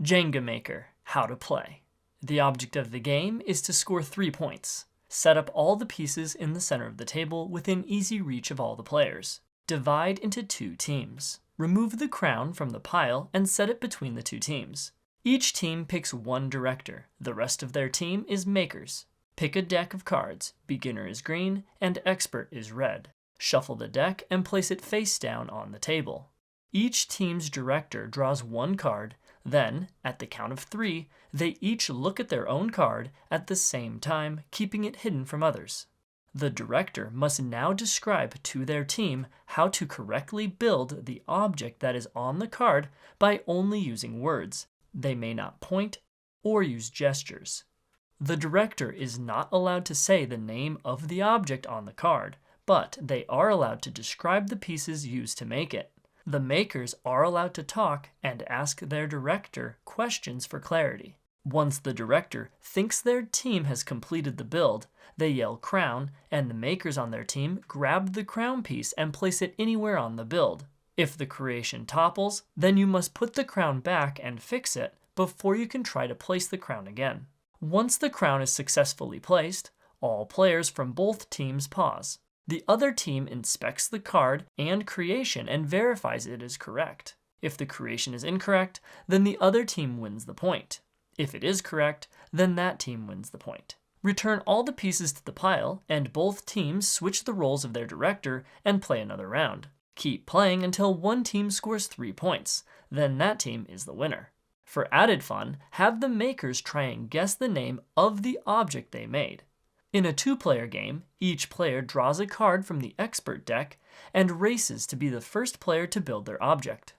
Jenga Maker, how to play. The object of the game is to score 3 points. Set up all the pieces in the center of the table within easy reach of all the players. Divide into 2 teams. Remove the crown from the pile and set it between the 2 teams. Each team picks 1 director. The rest of their team is makers. Pick a deck of cards. Beginner is green and expert is red. Shuffle the deck and place it face down on the table. Each team's director draws 1 card. Then, at the count of 3, they each look at their own card at the same time, keeping it hidden from others. The director must now describe to their team how to correctly build the object that is on the card by only using words. They may not point or use gestures. The director is not allowed to say the name of the object on the card, but they are allowed to describe the pieces used to make it. The makers are allowed to talk and ask their director questions for clarity. Once the director thinks their team has completed the build, they yell crown, and the makers on their team grab the crown piece and place it anywhere on the build. If the creation topples, then you must put the crown back and fix it before you can try to place the crown again. Once the crown is successfully placed, all players from both teams pause. The other team inspects the card and creation and verifies it is correct. If the creation is incorrect, then the other team wins the point. If it is correct, then that team wins the point. Return all the pieces to the pile, and both teams switch the roles of their director and play another round. Keep playing until one team scores 3 points. Then that team is the winner. For added fun, have the makers try and guess the name of the object they made. In a 2-player game, each player draws a card from the expert deck and races to be the first player to build their object.